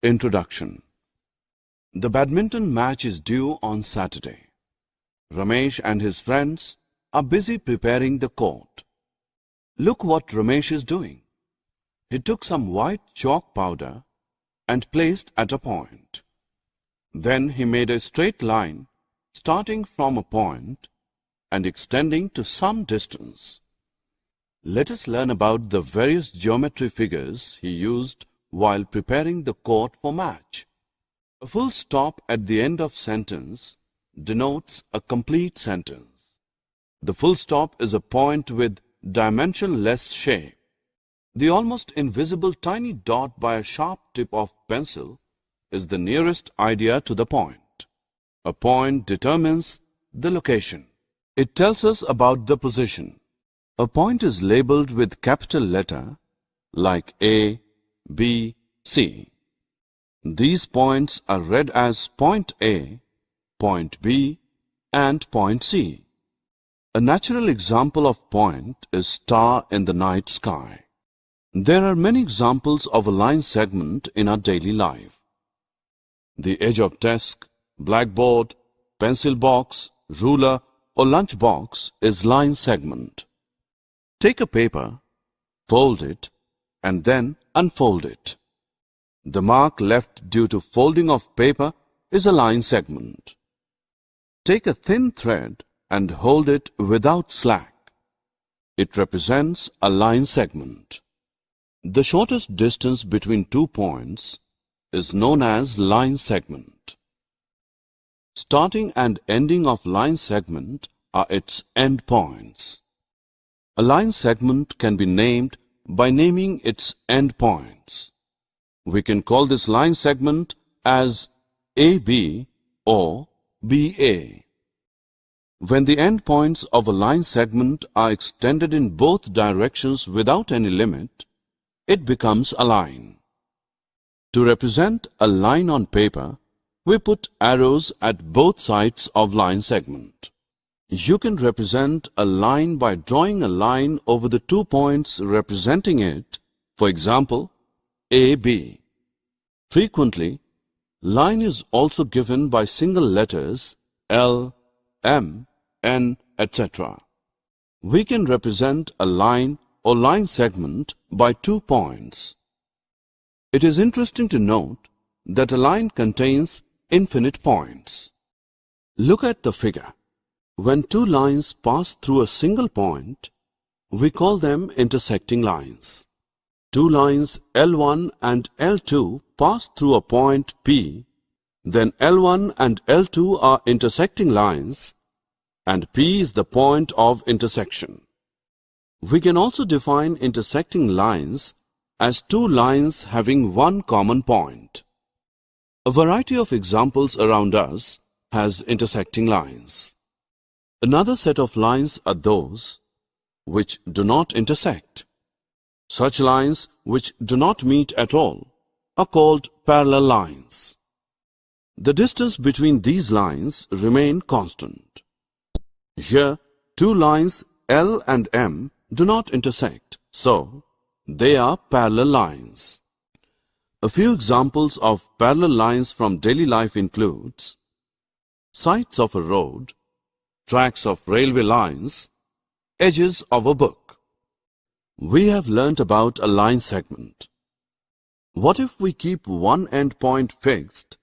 Introduction. The badminton match is due on Saturday. Ramesh and his friends are busy preparing the court. Look what Ramesh is doing. He took some white chalk powder and placed at a point. Then he made a straight line starting from a point and extending to some distance. Let us learn about the various geometry figures he used while preparing the court for match. A full stop at the end of sentence denotes a complete sentence. The full stop is a point with dimensionless shape. The almost invisible tiny dot by a sharp tip of pencil is the nearest idea to the point. A point determines the location. It tells us about the position. A point is labeled with capital letter like A, B, C. These points are read as point A, point B, and point C. A natural example of point is star in the night sky. There are many examples of a line segment in our daily life. The edge of desk, blackboard, pencil box, ruler, or lunch box is line segment. Take a paper, fold it, and then unfold it. The mark left due to folding of paper is a line segment. Take a thin thread and hold it without slack. It represents a line segment. The shortest distance between 2 points is known as line segment. Starting and ending of line segment are its end points. A line segment can be named by naming its end points. We can call this line segment as AB or BA. When the end points of a line segment are extended in both directions without any limit, it becomes a line. To represent a line on paper, we put arrows at both sides of line segment. You can represent a line by drawing a line over the 2 points representing it, for example, AB. Frequently, line is also given by single letters L, M, N, etc. We can represent a line or line segment by 2 points. It is interesting to note that a line contains infinite points. Look at the figure. When 2 lines pass through a single point, we call them intersecting lines. 2 lines L1 and L2 pass through a point P, then L1 and L2 are intersecting lines, and P is the point of intersection. We can also define intersecting lines as 2 lines having one common point. A variety of examples around us has intersecting lines. Another set of lines are those which do not intersect. Such lines which do not meet at all are called parallel lines. The distance between these lines remain constant. Here, 2 lines L and M do not intersect, so they are parallel lines. A few examples of parallel lines from daily life includes sides of a road, tracks of railway lines, edges of a book. We have learnt about a line segment. What if we keep one end point fixed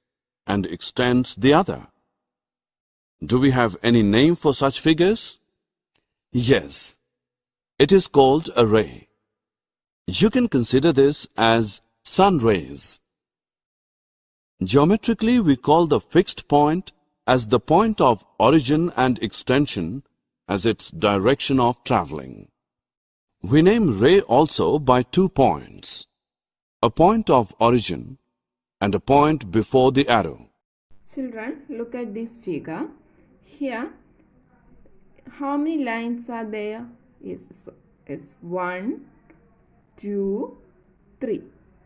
and extend the other? Do we have any name for such figures? Yes, it is called a ray. You can consider this as sun rays. Geometrically, we call the fixed point as the point of origin and extension as its direction of traveling. We name ray also by 2 points, a point of origin and a point before the arrow. Children, look at this figure. Here, how many lines are there? It's 1, 2, 3.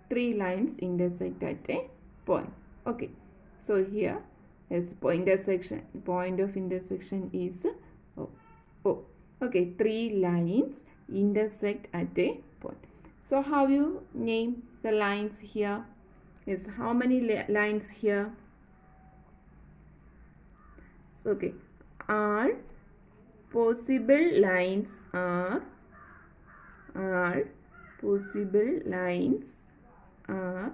3 lines intersect at a point. Okay. So here is point of intersection is O. Okay, 3 lines intersect at a point. So how you name the lines here? Yes, how many lines here? So, okay, all possible lines are possible lines are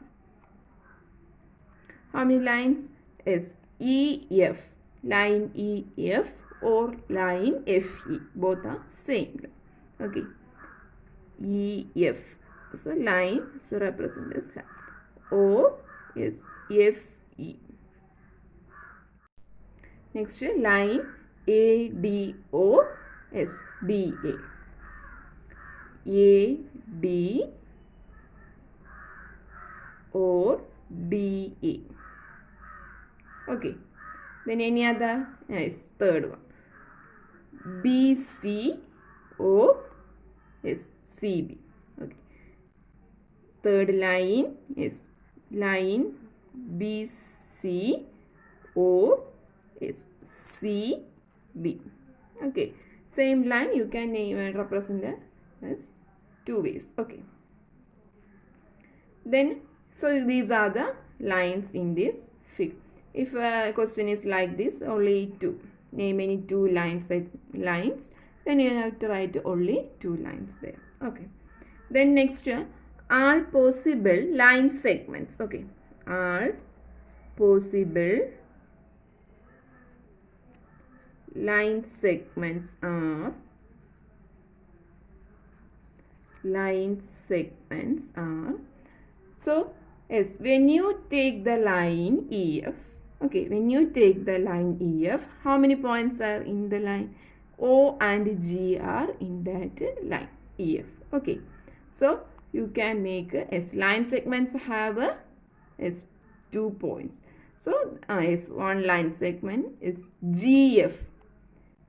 how many lines? Is EF, line EF or line FE, both are same. Okay, EF, so line, so represent as line. O is FE. Next line ADO is DA. AD or DA. Okay. Then any other? Yes, third one. BC or is CB. Okay. Third line is line BC or is CB. Okay. Same line you can name and represent as two ways. Okay. Then, so these are the lines in this figure. If a question is like this, only two. Name any two lines, then you have to write only two lines there. Okay. Then next, all possible line segments. Okay. All possible line segments are so yes, when you take the line EF, okay, when you take the line EF, how many points are in the line? O and G are in that line EF. Okay, so you can make as line segments have as 2 points. So as one line segment is GF.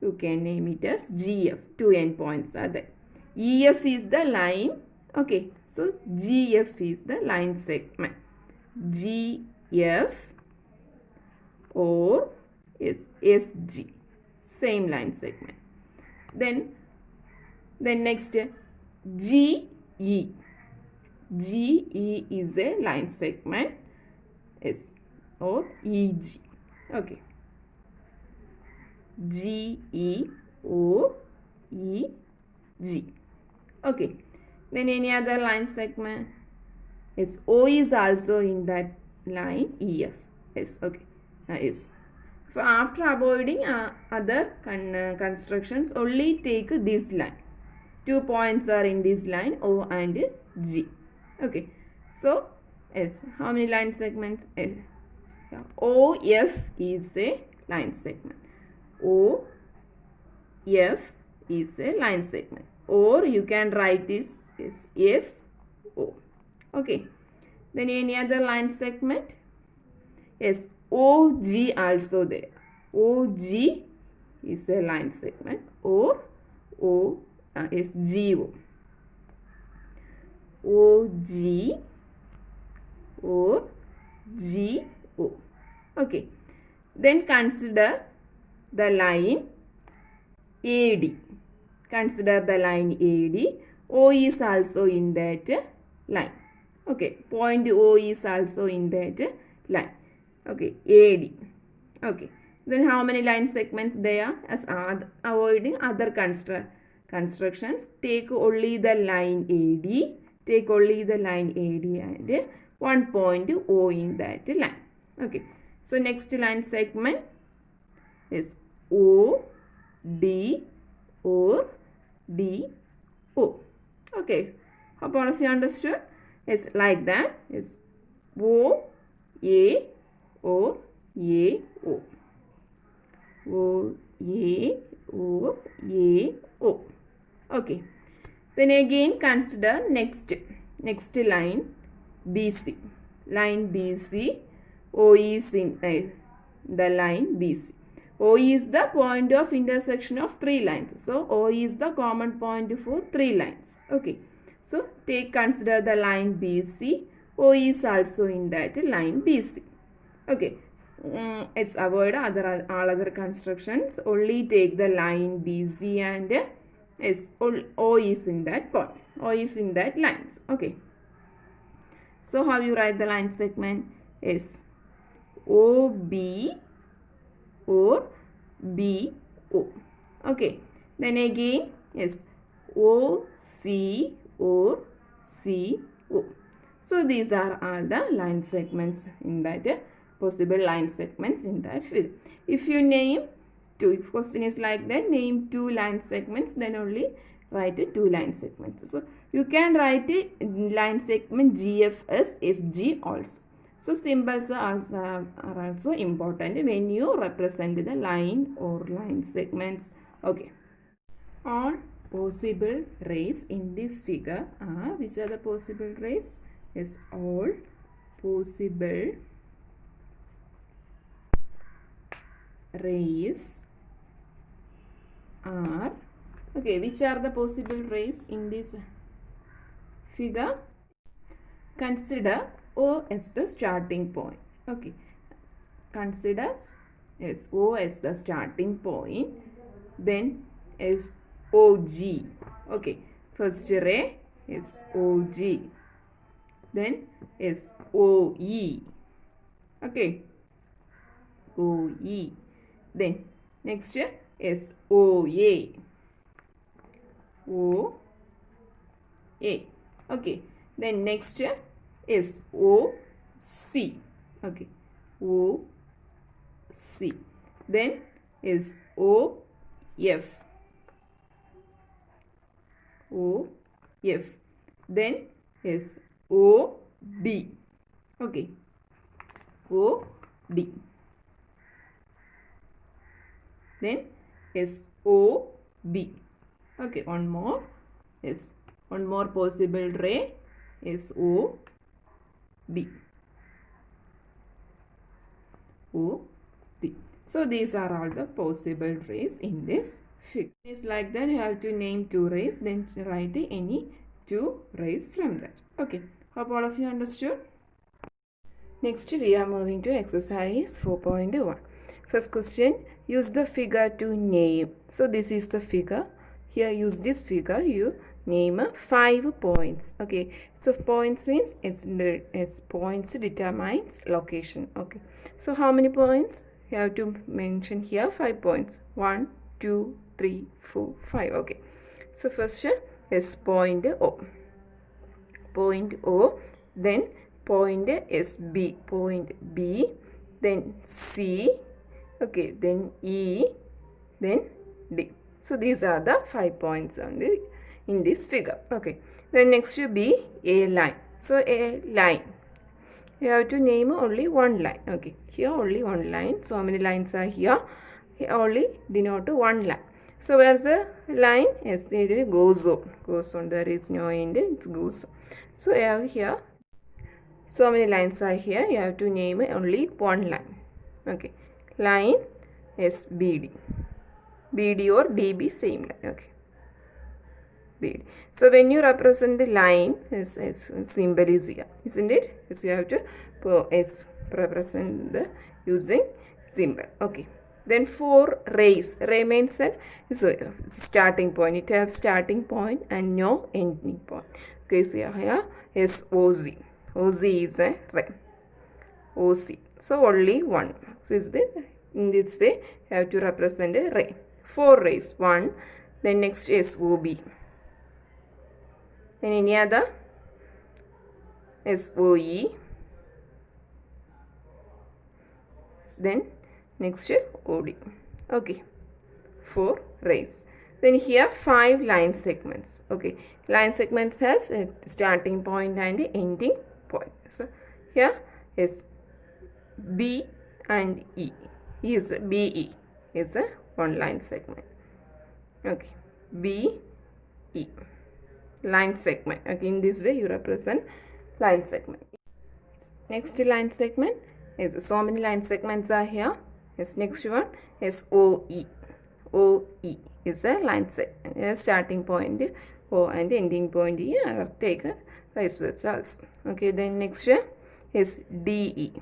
You can name it as GF. 2 endpoints are there. EF is the line. Okay, so GF is the line segment. GF or is FG. Same line segment. Then next GE. GE is a line segment. Yes, or EG. Okay. GE or EG. Okay. Then any other line segment? Yes, O is also in that line EF. Yes, okay. Yes. So after avoiding other constructions, only take this line. 2 points are in this line O and G. Okay. So, yes, how many line segments? OF is a line segment. OF is a line segment. Or you can write this as FO. Okay. Then any other line segment? Yes, OG also there. OG is a line segment. Or O is GO. OG or GO. Okay. Then consider the line AD. Consider the line AD. O is also in that line. Okay. Point O is also in that line. Okay. AD. Okay. Then how many line segments there? As avoiding other constructions, take only the line AD. Take only the line AD and 1 point O in that line. Okay. So next line segment is OD or DO. Okay. Hope all of you understood. It's like that. It's OA or AO. OA or AO. Okay. Then again consider next line BC. Line BC. O is in the line BC. O is the point of intersection of 3 lines. So O is the common point for 3 lines. Okay. So consider the line BC. O is also in that line BC. Okay. It's avoid all other constructions. Only take the line BC and O is in that point. O is in that lines. Okay. So how you write the line segment is OB or BO. Okay. Then again is OC or CO. So these are all the line segments in that possible line segments in that figure. If you name two, if question is like that, name two line segments, then only write two line segments. So you can write line segment GF as FG also. So symbols are also important when you represent the line or line segments. Okay. All possible rays in this figure are, which are the possible rays? Yes, all possible rays are, okay, which are the possible rays in this figure? Consider O as the starting point. Okay, consider yes, O as the starting point, then is OG. Okay, first ray is OG, then is OE. Okay, OE. Then next is OA. OA. Okay. Then next is OC. Okay. OC. Then is OF. OF. Then is OD. Okay. OD. Then is OB. Okay, one more is one more possible ray is OB. OB. So these are all the possible rays in this figure. It's like that you have to name two rays, then write any two rays from that. Okay, hope all of you understood. Next we are moving to exercise 4.1. First question, use the figure to name. So this is the figure. Here use this figure, you name 5 points. Okay, so points means it's points determines location. Okay, so how many points? You have to mention here 5 points. 1, 2, 3, 4, 5. Okay, so first is point O. Point O, then point is B, point B, then C, okay, then E, then D. So these are the 5 points in this figure. Okay, then next to be a line. So a line, you have to name only one line. Okay, here only one line. So how many lines are here? Here only denote one line. So where's the line? Yes, it goes on. There is no end, it goes on. So here, so many lines are here. You have to name only one line. Okay, line is BD. BD or DB, same line. Okay, BD. So when you represent the line, its symbol is here, isn't it? So you have to represent the using symbol. Okay. Then for rays, ray means starting point. It has starting point and no ending point. Okay, so here is OZ. OZ is a ray. OC. So only one. So is in this way you have to represent a ray. 4 rays. 1. Then next is OB. Then any other is OE. Then next OD. Okay, 4 rays. Then here 5 line segments. Okay, line segments has a starting point and ending point. So here is B and E. Is BE is a one line segment. Okay, BE line segment. Okay, in this way you represent line segment. Next line segment is, so many line segments are here. Yes, next one is OE. OE is a line segment. Starting point O and ending point E are taken vice versa also. Okay, then next is DE.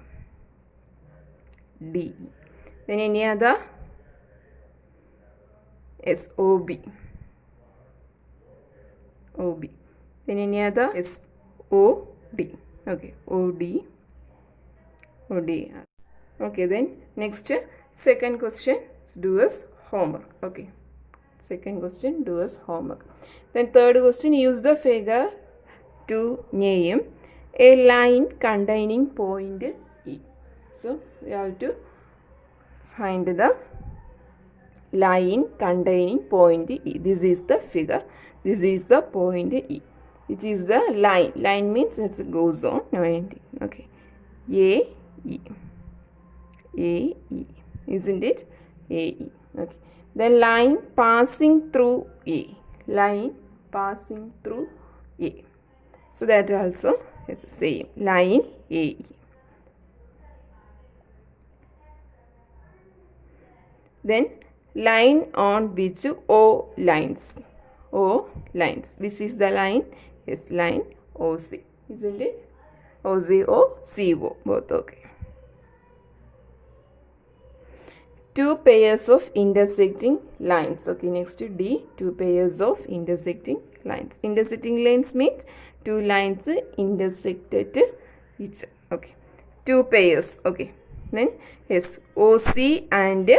DE. Then any other is OB. OB. Then any other is OD. Okay, OD, ODR. Okay, then next second question, do as homework. Okay, second question, do as homework. Then third question, use the figure to name a line containing point E. So we have to find the line containing point E. This is the figure. This is the point E. Which is the line. Line means it goes on. Okay. A E. A E. Isn't it? A E. Okay. The line passing through A. Line passing through A. So that also is the same. Line A E. Then line on which O lines. O lines. Which is the line? Yes, line OC. Isn't it? OC or CO. Both okay. Two pairs of intersecting lines. Okay, next to D. Two pairs of intersecting lines. Intersecting lines means two lines intersected each. Okay. Two pairs. Okay. Then yes, OC and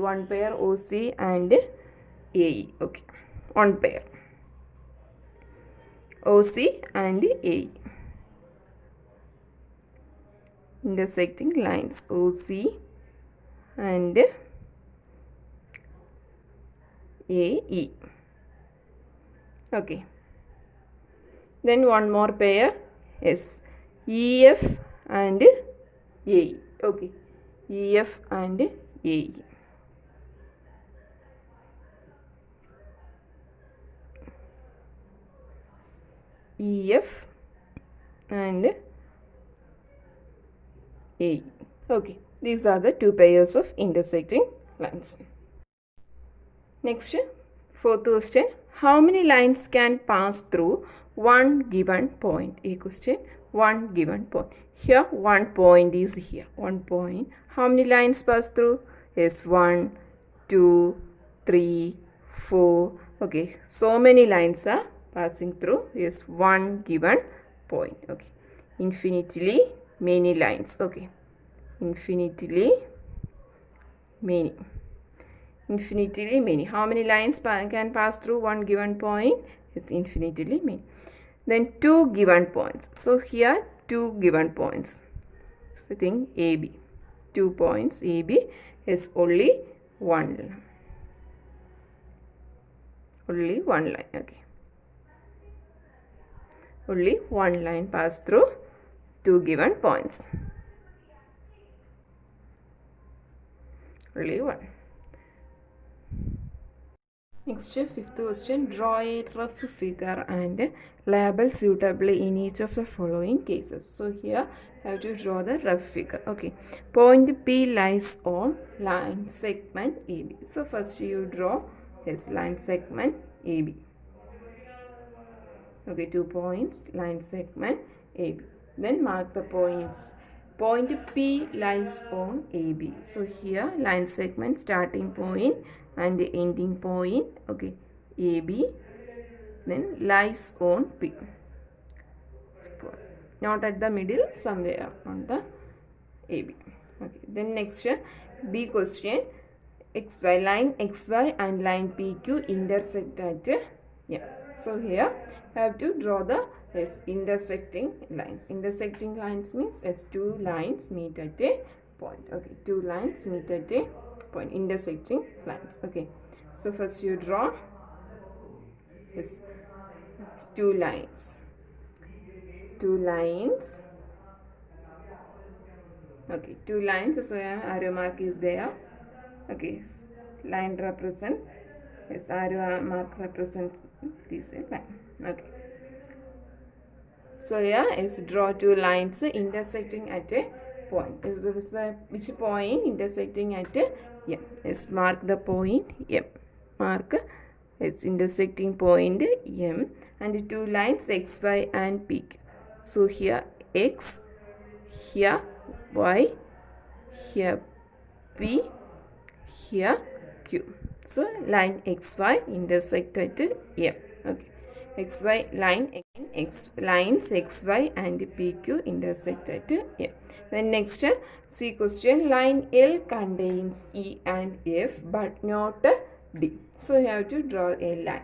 one pair OC and AE. Okay, one pair OC and AE. Intersecting lines OC and AE. Okay. Then one more pair is EF and AE. Okay, EF and AE. EF and AE. Okay, these are the two pairs of intersecting lines. Next, fourth question. How many lines can pass through one given point? A question. One given point. Here, one point is here. One point. How many lines pass through? Yes, 1, 2, 3, 4. Okay, so many lines are passing through. Yes, one given point. Okay, infinitely many lines. Okay, infinitely many. Infinitely many. How many lines can pass through one given point? It's infinitely many. Then two given points. So here two given points. So think AB. 2 points AB is only one. Only one line. Okay. Only one line pass through two given points. Only one. Next, fifth question. Draw a rough figure and label suitably in each of the following cases. So here I have to draw the rough figure. Okay. Point P lies on line segment AB. So first you draw this line segment AB. Okay, 2 points, line segment AB. Then mark the points. Point P lies on AB. So here line segment starting point and the ending point. Okay, AB then lies on P. Not at the middle, somewhere on the AB. Okay, then next B question. XY line XY and line PQ intersect at yeah. So here I have to draw the intersecting lines. Intersecting lines means two lines meet at a point. Okay, two lines meet at a point. Intersecting lines. Okay, so first you draw two lines. Two lines. Okay, two lines. So arrow mark is there. Okay, line represent. Yes, arrow mark represents this line. Okay. So here is draw two lines intersecting at a point. Is which point intersecting at a M? Yes, mark the point M. Mark its intersecting point M and two lines X, Y and P. So here X, here Y, here P, here Q. So line XY intersect at M. Okay. XY line again, lines XY and PQ intersect at F. Then next, C question, line L contains E and F but not D. So you have to draw a line.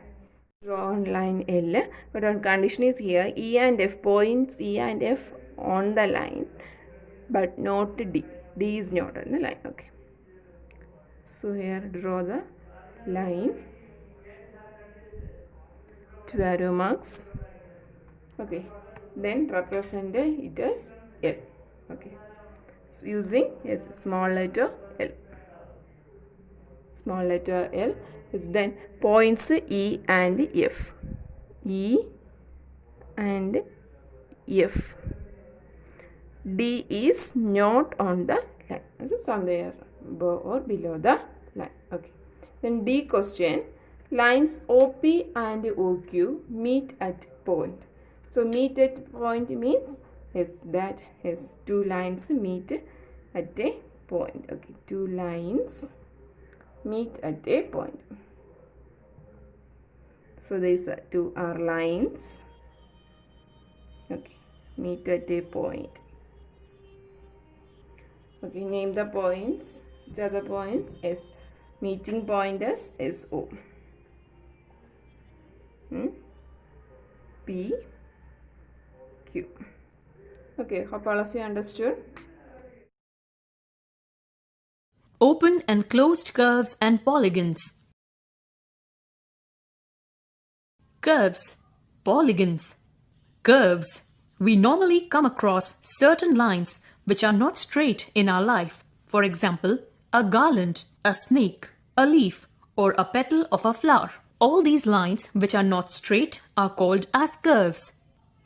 Draw on line L, but one condition is here, E and F, points E and F on the line but not D. D is not on the line. Okay. So here draw the line, 2 arrow marks. Okay, then represent it as L. Okay, so using small letter L. Small letter L is then points E and F. E and F. D is not on the line. So somewhere above or below the line. Okay. Then D question. Lines OP and OQ meet at point. So meet at point means that two lines meet at a point. Okay, two lines meet at a point. So these two are lines. Okay, meet at a point. Okay, name the points. Which are the points? S. Meeting point is SO. P, Q. Okay, hope all of you understood. Open and closed curves and polygons. Curves, polygons. Curves. We normally come across certain lines which are not straight in our life. For example, a garland, a snake, a leaf, or a petal of a flower. All these lines which are not straight are called as curves.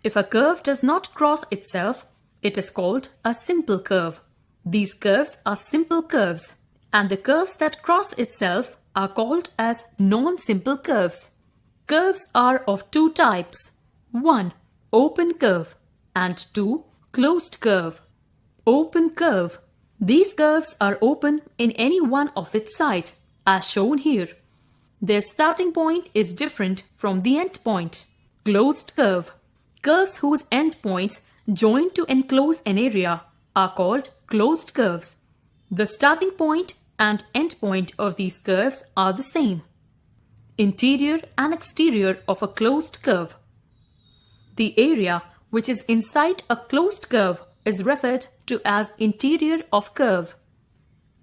If a curve does not cross itself, it is called a simple curve. These curves are simple curves, and the curves that cross itself are called as non-simple curves. Curves are of two types. 1. Open curve, and 2. Closed curve. Open curve. These curves are open in any one of its sides, as shown here. Their starting point is different from the end point. Closed curve. Curves whose end points join to enclose an area are called closed curves. The starting point and end point of these curves are the same. Interior and exterior of a closed curve. The area which is inside a closed curve is referred to as interior of curve.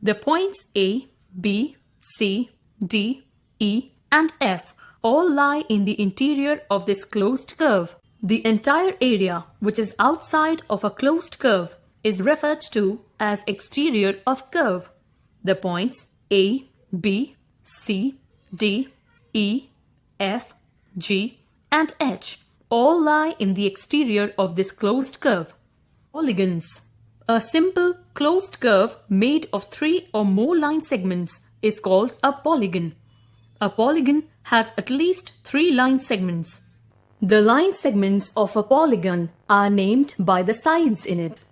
The points A, B, C, D, E and F all lie in the interior of this closed curve. The entire area which is outside of a closed curve is referred to as exterior of curve. The points A, B, C, D, E, F, G and H all lie in the exterior of this closed curve. Polygons. A simple closed curve made of 3 or more line segments is called a polygon. A polygon has at least 3 line segments. The line segments of a polygon are named by the sides in it.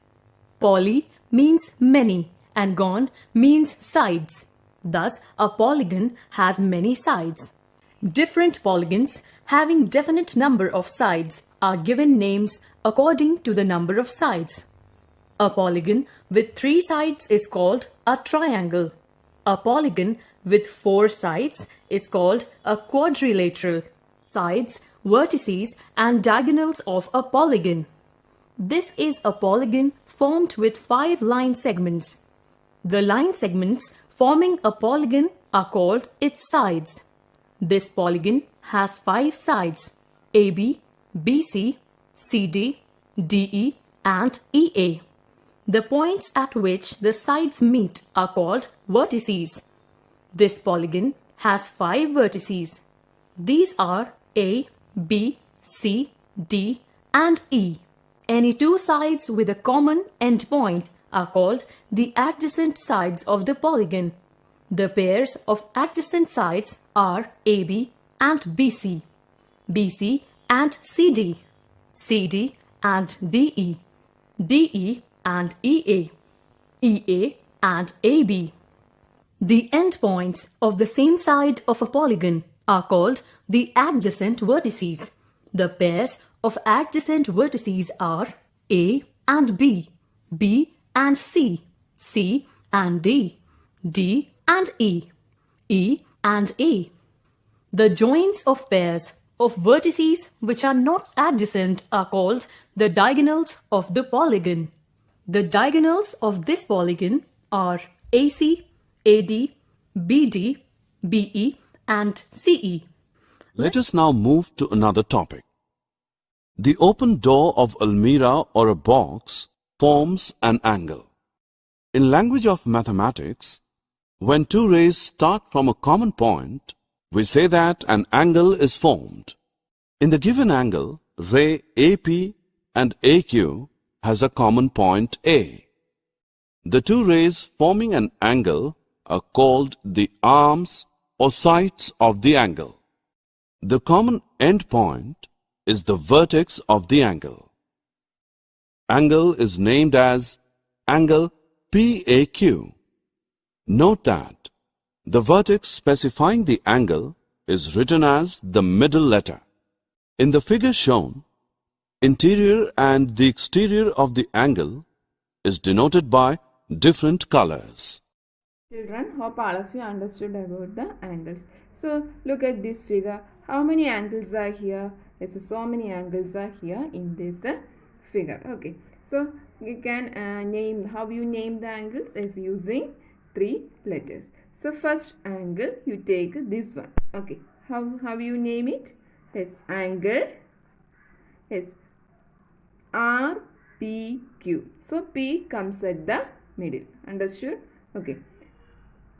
Poly means many and gon means sides. Thus, a polygon has many sides. Different polygons having definite number of sides are given names according to the number of sides. A polygon with 3 sides is called a triangle. A polygon with 4 sides is called a quadrilateral. Sides, vertices and diagonals of a polygon. This is a polygon formed with 5 line segments. The line segments forming a polygon are called its sides. This polygon has 5 sides: AB, BC, CD, DE and EA. The points at which the sides meet are called vertices. This polygon has 5 vertices. These are A, B, C, D and E. Any 2 sides with a common endpoint are called the adjacent sides of the polygon. The pairs of adjacent sides are AB and BC, BC and CD, CD and DE, DE and EA, EA and AB. The endpoints of the same side of a polygon are called the adjacent vertices. The pairs of adjacent vertices are A and B, B and C, C and D, D and E, E and A. The joins of pairs of vertices which are not adjacent are called the diagonals of the polygon. The diagonals of this polygon are AC, AD, BD, BE and CE. Let us now move to another topic. The open door of a mirror or a box forms an angle. In language of mathematics, when two rays start from a common point, we say that an angle is formed. In the given angle, ray AP and AQ has a common point A. The two rays forming an angle are called the arms or sides of the angle. The common end point is the vertex of the angle. Angle is named as angle PAQ. Note that the vertex specifying the angle is written as the middle letter. In the figure shown, interior and the exterior of the angle is denoted by different colors. Children, hope all of you understood about the angles. So look at this figure. How many angles are here? Yes, so many angles are here in this figure. Okay. So you can name, how you name the angles is using 3 letters. So first angle you take this one. Okay. How you name it? Yes, angle. Yes, RPQ. So P comes at the middle. Understood? Okay.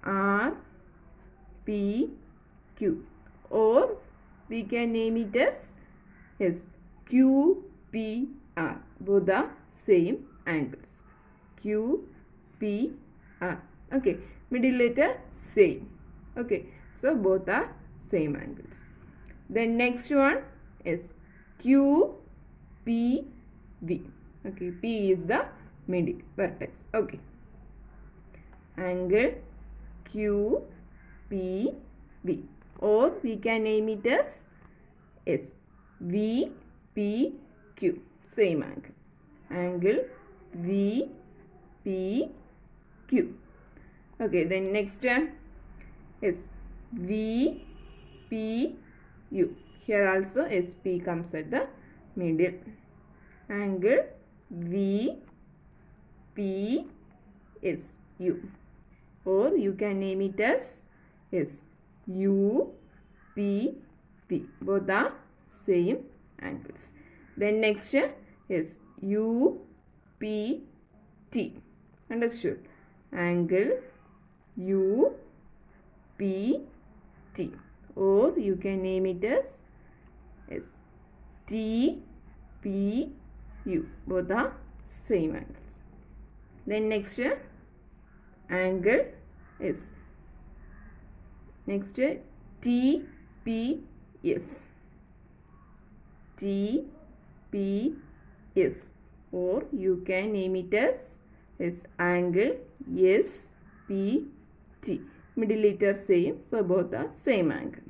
R P Q, or we can name it as Q P R. Both are same angles. Q P R. Okay. Middle letter same. Okay. So both are same angles. Then next one is Q P V. Okay. P is the middle vertex. Okay. Angle Q P V, or we can name it as V P Q, same angle. Angle V P Q. Okay, then next one is V P U. Here also SP comes at the middle. Angle V P S U, or you can name it as U P P. Both are same angles. Then next is U P T. Understood? Angle U P T, or you can name it as T P U. Both are same angles. Then next angle is T P S. T P S, or you can name it as angle S P T. Middle letter same, so both are same angle.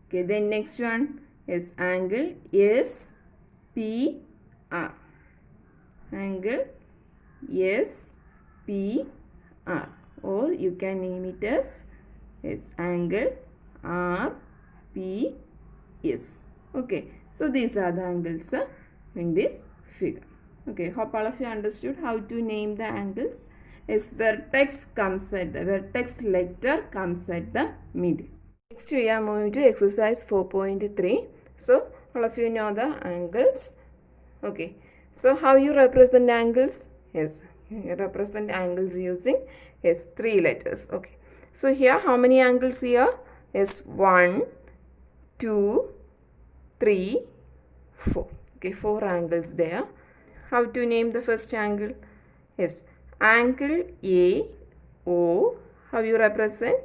Okay, then next one is angle S P R. Angle S P R, or you can name it as angle R P S. Okay, so these are the angles in this figure. Okay, hope all of you understood how to name the angles. Vertex letter comes at the middle. Next we are moving to exercise 4.3. So all of you know the angles. Okay, so how you represent angles? Yes, you represent angles using 3 letters. Okay, so here how many angles here? 1, 2, 3, 4. Okay, 4 angles there. How to name the first angle? Angle A O. How you represent?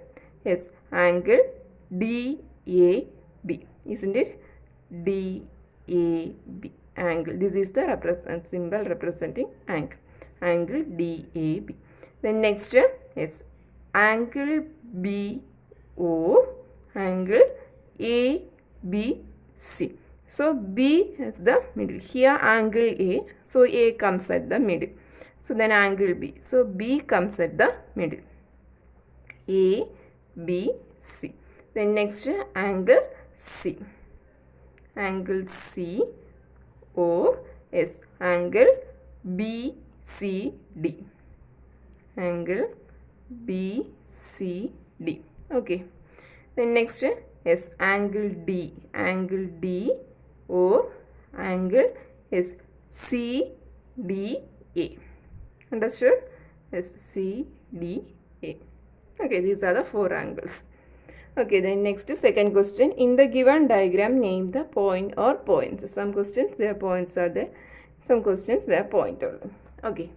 Angle D A B. Isn't it? D A B. Angle. This is the symbol representing angle. Angle D A B. Then next is angle B O. Angle A B C. So B is the middle. Here angle A. So A comes at the middle. So then angle B. So B comes at the middle. A, B, C. Then next angle C. Angle C or yes, angle B, C, D. Angle B, C, D. Okay. Then next is angle D. Angle D or angle is C, D, A. Understood? Yes, C, D, A. Okay, these are the 4 angles. Okay, then next second question. In the given diagram, name the point or points. Some questions, their points are there. Some questions, their point only. Okay.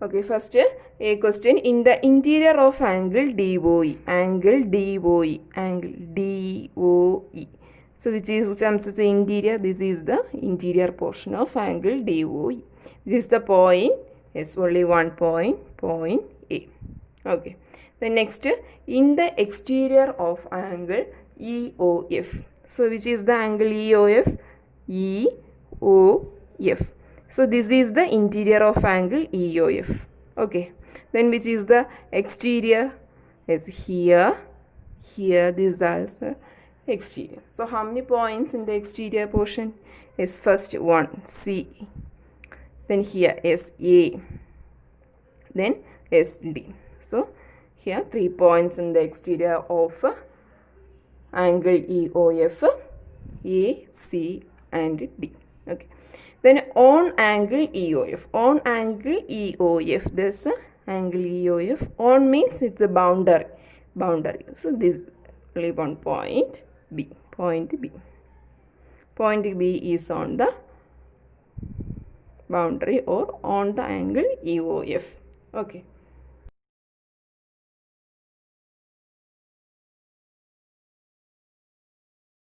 Okay, first a question. In the interior of angle DOE. Angle DOE. Angle DOE. So which is comes as the interior? This is the interior portion of angle DOE. This is the point. Yes, only one point. Point A. Okay. Then next, in the exterior of angle EOF. So which is the angle EOF? EOF. So this is the interior of angle EOF. Okay. Then which is the exterior? It's here. Here this is also exterior. So how many points in the exterior portion? Is first one C. Then here is A. Then is D. So here 3 points in the exterior of angle EOF, A, C and D. Okay. Then on angle EOF. On angle EOF, this angle EOF. On means it's a boundary. Boundary. So this only one point B. Point B. Point B is on the boundary or on the angle EOF. Okay.